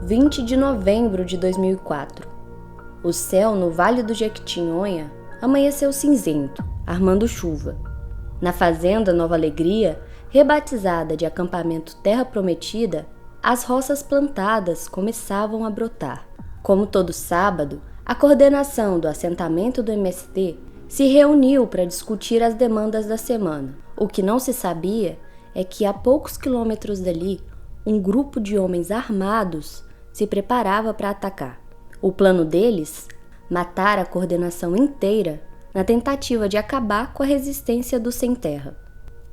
20 de novembro de 2004. O céu no Vale do Jequitinhonha amanheceu cinzento, armando chuva. Na fazenda Nova Alegria, rebatizada de acampamento Terra Prometida, as roças plantadas começavam a brotar. Como todo sábado, a coordenação do assentamento do MST se reuniu para discutir as demandas da semana. O que não se sabia é que a poucos quilômetros dali, um grupo de homens armados se preparava para atacar. O plano deles? Matar a coordenação inteira na tentativa de acabar com a resistência do sem terra.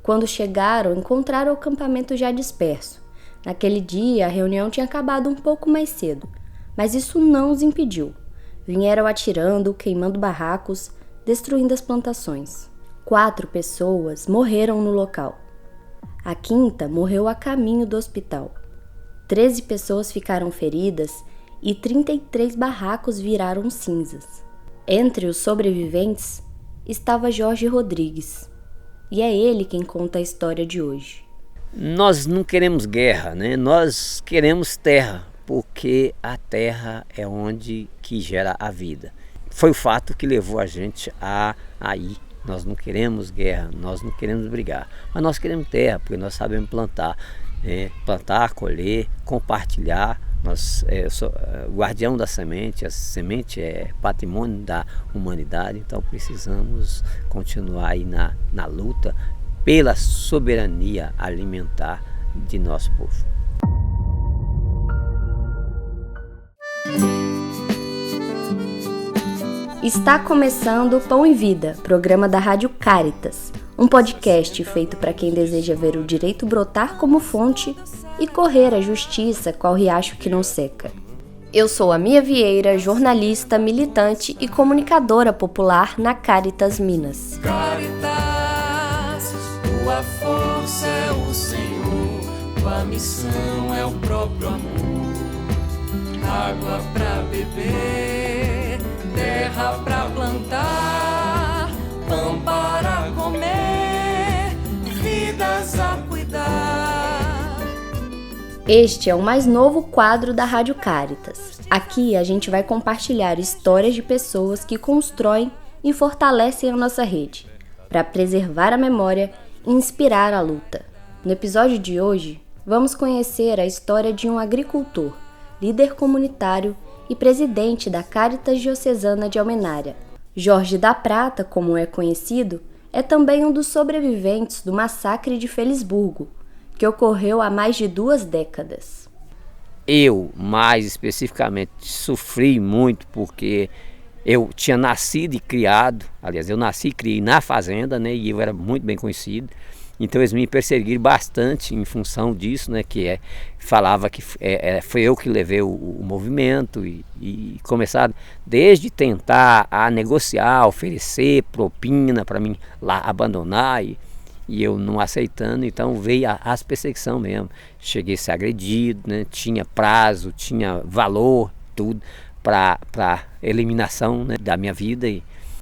Quando chegaram, encontraram o acampamento já disperso. Naquele dia, a reunião tinha acabado um pouco mais cedo, mas isso não os impediu. Vieram atirando, queimando barracos, destruindo as plantações. 4 pessoas morreram no local. A quinta morreu a caminho do hospital. 13 pessoas ficaram feridas e 33 barracos viraram cinzas. Entre os sobreviventes estava Jorge Rodrigues, e é ele quem conta a história de hoje. Nós não queremos guerra, né? Nós queremos terra, porque a terra é onde que gera a vida. Foi o fato que levou a gente a ir. Nós não queremos guerra, nós não queremos brigar, mas nós queremos terra, porque nós sabemos plantar. Plantar, colher, compartilhar. Eu sou o guardião da semente, a semente é patrimônio da humanidade, então precisamos continuar aí na luta pela soberania alimentar de nosso povo. Está começando o Pão e Vida, programa da Rádio Cáritas, um podcast feito para quem deseja ver o direito brotar como fonte e correr a justiça qual riacho que não seca. Eu sou a Mia Vieira, jornalista, militante e comunicadora popular na Cáritas Minas. Cáritas, tua força é o Senhor, tua missão é o próprio amor. Água pra beber, terra pra plantar, pão para comer, vidas a cuidar. Este é o mais novo quadro da Rádio Cáritas. Aqui a gente vai compartilhar histórias de pessoas que constroem e fortalecem a nossa rede, para preservar a memória e inspirar a luta. No episódio de hoje, vamos conhecer a história de um agricultor, líder comunitário e presidente da Cáritas Diocesana de Almenara. Jorge da Prata, como é conhecido, é também um dos sobreviventes do massacre de Felisburgo, que ocorreu há mais de 2 décadas. Eu, mais especificamente, sofri muito porque eu tinha nascido e criado, aliás, eu nasci e criei na fazenda, né, e eu era muito bem conhecido. Então eles me perseguiram bastante em função disso, né, falava que foi eu que levei o movimento e começaram desde tentar a negociar, oferecer propina para mim lá abandonar e eu não aceitando, então veio as perseguição mesmo. Cheguei a ser agredido, né, tinha prazo, tinha valor, tudo para eliminação, né, da minha vida.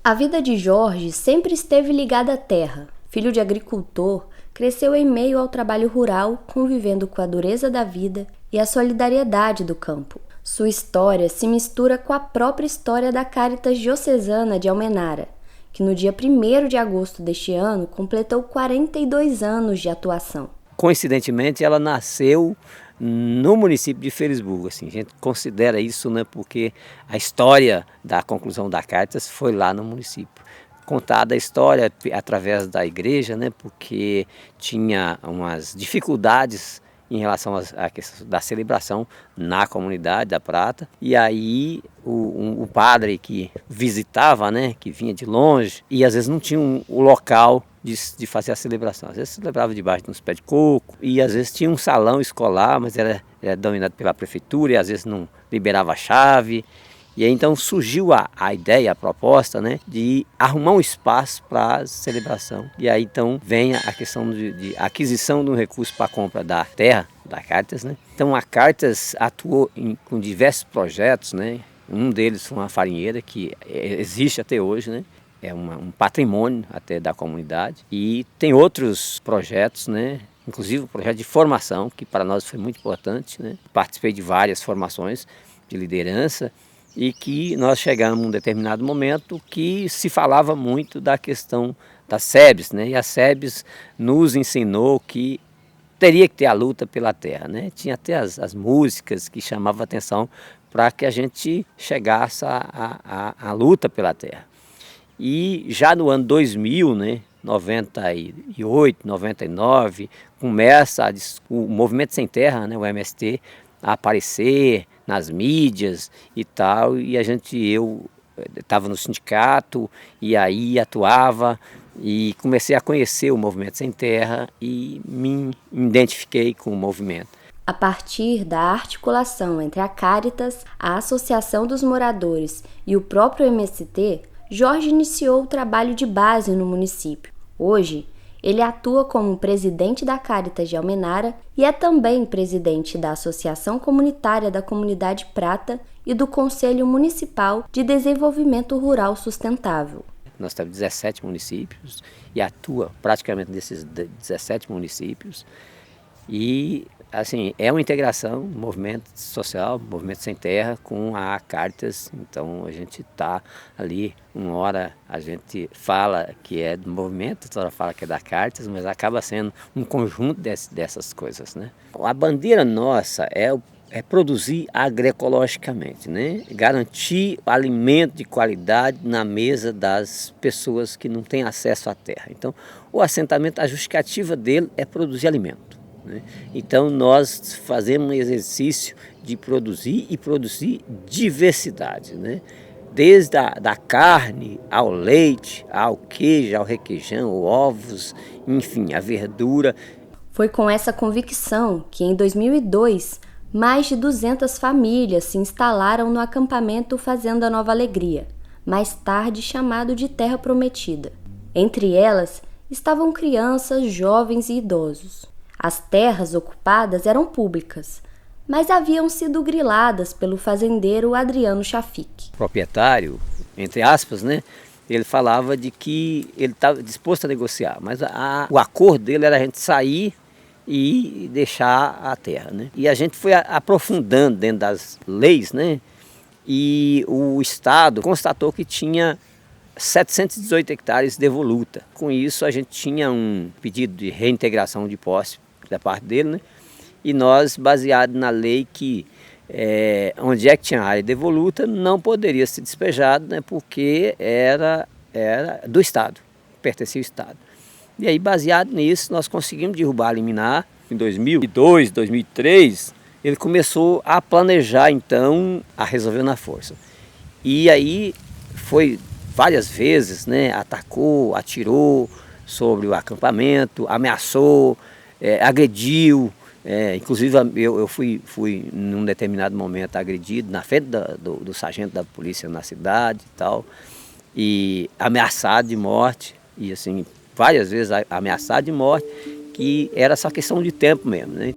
A vida de Jorge sempre esteve ligada à terra. Filho de agricultor, cresceu em meio ao trabalho rural, convivendo com a dureza da vida e a solidariedade do campo. Sua história se mistura com a própria história da Cáritas Diocesana de Almenara, que no dia 1º de agosto deste ano completou 42 anos de atuação. Coincidentemente, ela nasceu no município de Felisburgo, assim, a gente considera isso, né, porque a história da conclusão da Cáritas foi lá no município. Contada a história através da igreja, né, porque tinha umas dificuldades em relação à questão da celebração na comunidade da Prata. E aí o padre que visitava, né, que vinha de longe, e às vezes não tinha o local de fazer a celebração. Às vezes celebrava debaixo de uns pés de coco, e às vezes tinha um salão escolar, mas era dominado pela prefeitura, e às vezes não liberava a chave. E aí então surgiu a ideia, a proposta, né, de arrumar um espaço para celebração. E aí então vem a questão de aquisição de um recurso para a compra da terra, da Cáritas, né. Então a Cáritas atuou com diversos projetos, né. Um deles foi uma farinheira que existe até hoje, né. É um patrimônio até da comunidade. E tem outros projetos, né. inclusive o projeto de formação, que para nós foi muito importante, né? Participei de várias formações de liderança e que nós chegamos a um determinado momento que se falava muito da questão das SEBs, né? E a SEBs nos ensinou que teria que ter a luta pela terra, né? Tinha até as músicas que chamavam a atenção para que a gente chegasse à luta pela terra. E já no ano 2000, né, 98, 99, começa o Movimento Sem Terra, né, o MST, a aparecer nas mídias e tal, e eu estava no sindicato e aí atuava e comecei a conhecer o Movimento Sem Terra e me identifiquei com o movimento. A partir da articulação entre a Cáritas, a Associação dos Moradores e o próprio MST, Jorge iniciou o trabalho de base no município. Hoje, ele atua como presidente da Cáritas de Almenara e é também presidente da Associação Comunitária da Comunidade Prata e do Conselho Municipal de Desenvolvimento Rural Sustentável. Nós temos 17 municípios e atua praticamente nesses 17 municípios. E, assim, é uma integração, movimento social, movimento sem terra com a Cáritas. Então, a gente está ali, uma hora a gente fala que é do movimento, outra hora fala que é da Cáritas, mas acaba sendo um conjunto dessas coisas, né? A bandeira nossa é produzir agroecologicamente, né? Garantir alimento de qualidade na mesa das pessoas que não têm acesso à terra. Então, o assentamento, a justificativa dele é produzir alimento, né? Então, nós fazemos um exercício de produzir e produzir diversidade, né? Desde da carne ao leite, ao queijo, ao requeijão, ovos, enfim, a verdura. Foi com essa convicção que, em 2002, mais de 200 famílias se instalaram no acampamento Fazenda Nova Alegria, mais tarde chamado de Terra Prometida. Entre elas estavam crianças, jovens e idosos. As terras ocupadas eram públicas, mas haviam sido griladas pelo fazendeiro Adriano Chafik. O proprietário, entre aspas, né, ele falava de que ele estava disposto a negociar, mas o acordo dele era a gente sair e deixar a terra, né? E a gente foi aprofundando dentro das leis, né? E o Estado constatou que tinha 718 hectares devoluta. Com isso, a gente tinha um pedido de reintegração de posse da parte dele, né? E nós, baseado na lei que onde é que tinha área devoluta, não poderia ser despejado, né? Porque era do Estado, pertencia ao Estado. E aí, baseado nisso, nós conseguimos derrubar a liminar. Em 2002, 2003, ele começou a planejar, então, a resolver na força. E aí, foi várias vezes, né, atacou, atirou sobre o acampamento, ameaçou, agrediu. Inclusive, eu fui, num determinado momento, agredido na frente do sargento da polícia na cidade e tal, e ameaçado de morte, e assim, várias vezes ameaçado de morte, que era só questão de tempo mesmo, né?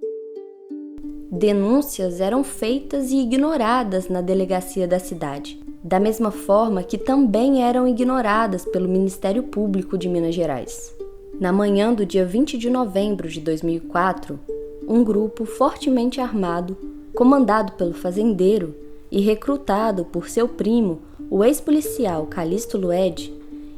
Denúncias eram feitas e ignoradas na delegacia da cidade, da mesma forma que também eram ignoradas pelo Ministério Público de Minas Gerais. Na manhã do dia 20 de novembro de 2004, um grupo fortemente armado, comandado pelo fazendeiro e recrutado por seu primo, o ex-policial Calixto Lued,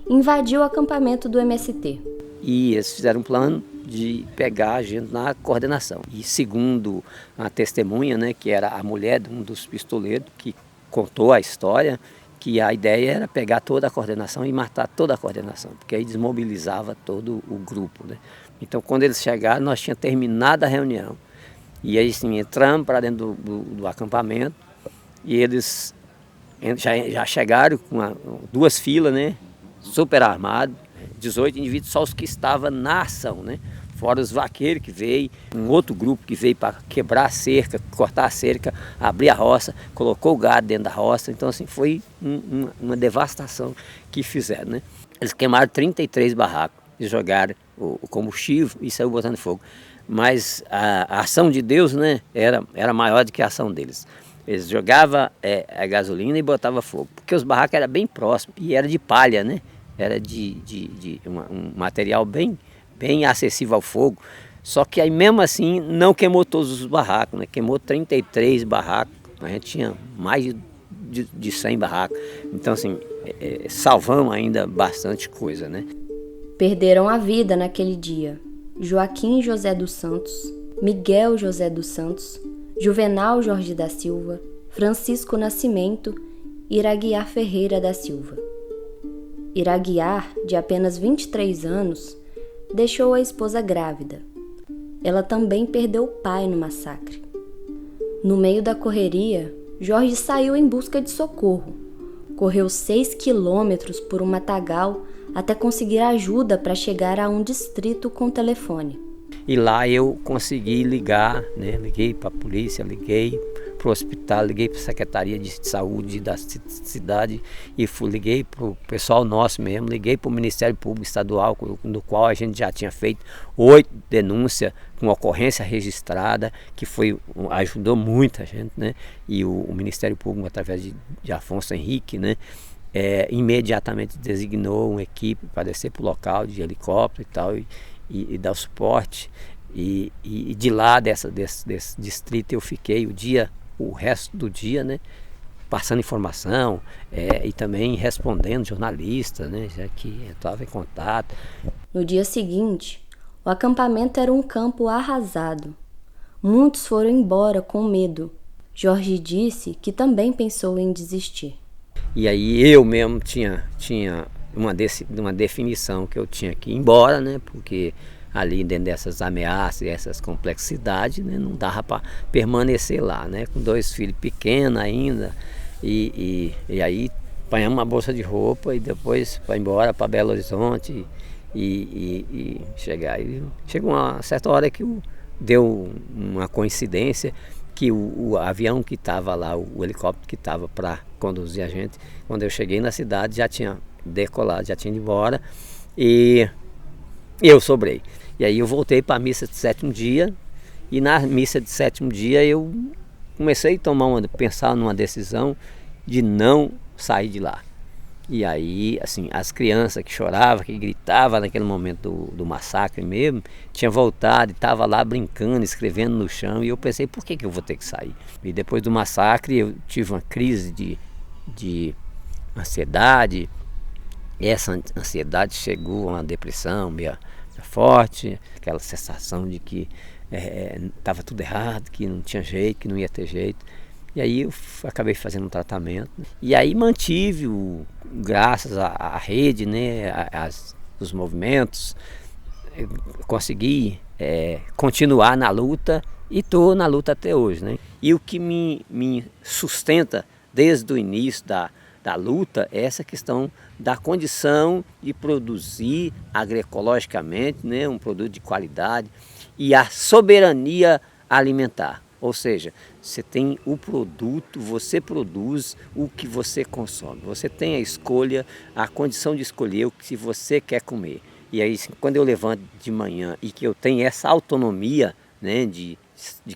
invadiu o acampamento do MST. E eles fizeram um plano de pegar a gente na coordenação. E segundo a testemunha, né, que era a mulher de um dos pistoleiros, que contou a história, que a ideia era pegar toda a coordenação e matar toda a coordenação, porque aí desmobilizava todo o grupo, né? Então, quando eles chegaram, nós tínhamos terminado a reunião. E aí, sim, entramos para dentro do acampamento e eles já chegaram com duas filas, né? Super armados, 18 indivíduos, só os que estavam na ação, né? Fora os vaqueiros que veio, um outro grupo que veio para quebrar a cerca, cortar a cerca, abrir a roça, colocou o gado dentro da roça. Então, assim, foi uma devastação que fizeram, né? Eles queimaram 33 barracos e jogaram o combustível e saiu botando fogo. Mas a ação de Deus, né, era maior do que a ação deles. Eles jogavam a gasolina e botavam fogo, porque os barracos eram bem próximos e era de palha, né? Era um material bem acessível ao fogo. Só que aí mesmo assim não queimou todos os barracos, né? Queimou 33 barracos, a gente tinha mais de 100 barracos. Então assim, salvamos ainda bastante coisa, né? Perderam a vida naquele dia Joaquim José dos Santos, Miguel José dos Santos, Juvenal Jorge da Silva, Francisco Nascimento e Iraguiar Ferreira da Silva. Iraguiar, de apenas 23 anos, deixou a esposa grávida. Ela também perdeu o pai no massacre. No meio da correria, Jorge saiu em busca de socorro. Correu 6 quilômetros por um matagal até conseguir ajuda para chegar a um distrito com telefone. E lá eu consegui ligar, né? Liguei para a polícia, liguei para o hospital, liguei para a Secretaria de Saúde da cidade e liguei para o pessoal nosso mesmo, liguei para o Ministério Público Estadual, no qual a gente já tinha feito 8 denúncias com ocorrência registrada, que ajudou muita gente, né? E o Ministério Público, através de Afonso Henrique, né? Imediatamente designou uma equipe para descer para o local de helicóptero e tal, e dar o suporte. E de lá desse distrito eu fiquei o resto do dia, né, passando informação e também respondendo jornalistas, né, já que eu estava em contato. No dia seguinte, o acampamento era um campo arrasado. Muitos foram embora com medo. Jorge disse que também pensou em desistir. E aí eu mesmo tinha uma definição que eu tinha que ir embora, né, porque ali dentro dessas ameaças e essas complexidades, né, não dava para permanecer lá, né, com 2 filhos pequenos ainda, e aí apanhamos uma bolsa de roupa e depois para ir embora para Belo Horizonte e chegar. E chegou uma certa hora que deu uma coincidência que o avião que estava lá, o helicóptero que estava para conduzir a gente, quando eu cheguei na cidade já tinha decolado, já tinha ido embora e eu sobrei. E aí eu voltei para a missa de 7º dia e na missa de 7º dia eu comecei a pensar numa decisão de não sair de lá. E aí, assim, as crianças que choravam, que gritavam naquele momento do massacre mesmo, tinha voltado e estava lá brincando, escrevendo no chão, e eu pensei, por que eu vou ter que sair? E depois do massacre eu tive uma crise de ansiedade, e essa ansiedade chegou a uma depressão meio forte, aquela sensação de que estava tudo errado, que não tinha jeito, que não ia ter jeito. E aí eu acabei fazendo um tratamento. E aí mantive, graças à rede, né, os movimentos, eu consegui continuar na luta e estou na luta até hoje, né? E o que me sustenta desde o início da luta é essa questão da condição de produzir agroecologicamente, né, um produto de qualidade, e a soberania alimentar. Ou seja, você tem o produto, você produz o que você consome. Você tem a escolha, a condição de escolher o que você quer comer. E aí, quando eu levanto de manhã e que eu tenho essa autonomia, né, de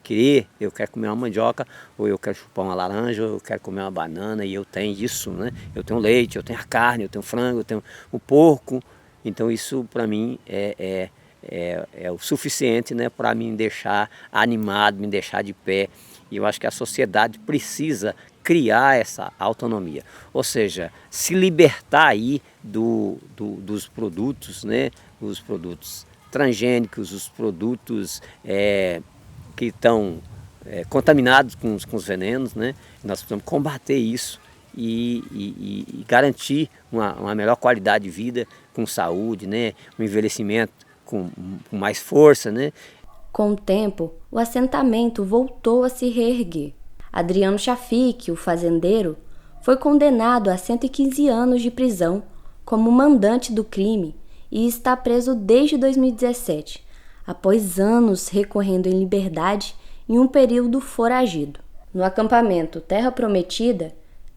querer, eu quero comer uma mandioca, ou eu quero chupar uma laranja, ou eu quero comer uma banana, e eu tenho isso, né? Eu tenho leite, eu tenho a carne, eu tenho o frango, eu tenho o porco. Então isso para mim é o suficiente, né, para me deixar animado, me deixar de pé. E eu acho que a sociedade precisa criar essa autonomia, ou seja, se libertar aí dos produtos, né, os produtos transgênicos, os produtos que estão contaminados com os venenos, né? Nós precisamos combater isso e garantir uma melhor qualidade de vida, com saúde, né, um envelhecimento com mais força, né? Com o tempo, o assentamento voltou a se reerguer. Adriano Chafique, o fazendeiro, foi condenado a 115 anos de prisão como mandante do crime e está preso desde 2017, após anos recorrendo em liberdade em um período foragido. No acampamento Terra Prometida,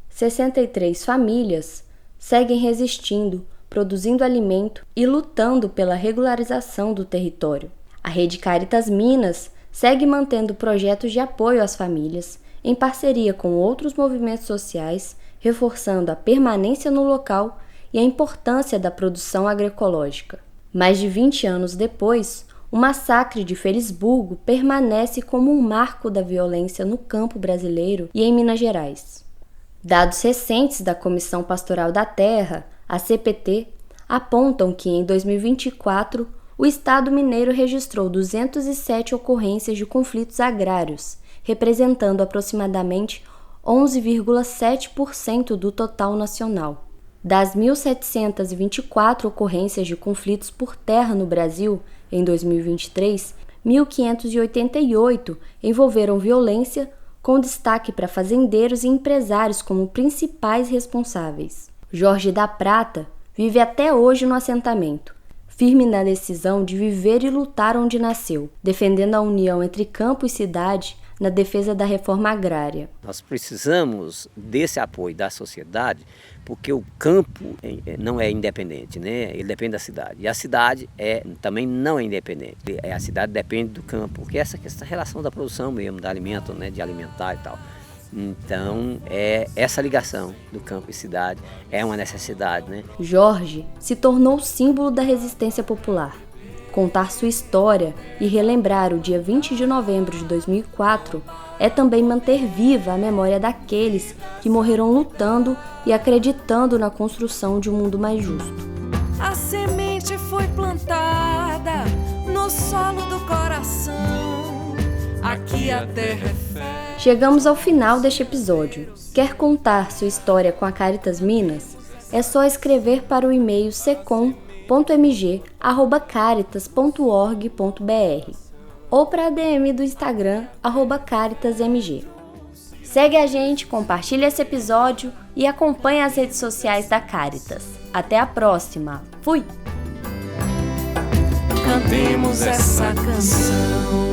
63 famílias seguem resistindo, produzindo alimento e lutando pela regularização do território. A Rede Caritas Minas segue mantendo projetos de apoio às famílias, em parceria com outros movimentos sociais, reforçando a permanência no local e a importância da produção agroecológica. Mais de 20 anos depois, o massacre de Felisburgo permanece como um marco da violência no campo brasileiro e em Minas Gerais. Dados recentes da Comissão Pastoral da Terra, a CPT, apontam que em 2024 o Estado mineiro registrou 207 ocorrências de conflitos agrários, representando aproximadamente 11,7% do total nacional. Das 1.724 ocorrências de conflitos por terra no Brasil, em 2023, 1.588 envolveram violência, com destaque para fazendeiros e empresários como principais responsáveis. Jorge da Prata vive até hoje no assentamento, firme na decisão de viver e lutar onde nasceu, defendendo a união entre campo e cidade na defesa da reforma agrária. Nós precisamos desse apoio da sociedade, porque o campo não é independente, né? Ele depende da cidade. E a cidade também não é independente. A cidade depende do campo, porque essa relação da produção mesmo, do alimento, né? De alimentar e tal. Então, essa ligação do campo e cidade é uma necessidade, né? Jorge se tornou símbolo da resistência popular. Contar sua história e relembrar o dia 20 de novembro de 2004 é também manter viva a memória daqueles que morreram lutando e acreditando na construção de um mundo mais justo. A semente foi plantada no solo do coração. Aqui a terra é fé. Chegamos ao final deste episódio. Quer contar sua história com a Caritas Minas? É só escrever para o e-mail secom.mg@caritas.org.br ou para a DM do Instagram @caritasmg. Segue a gente, compartilha esse episódio e acompanha as redes sociais da Caritas. Até a próxima. Fui! Cantemos essa canção.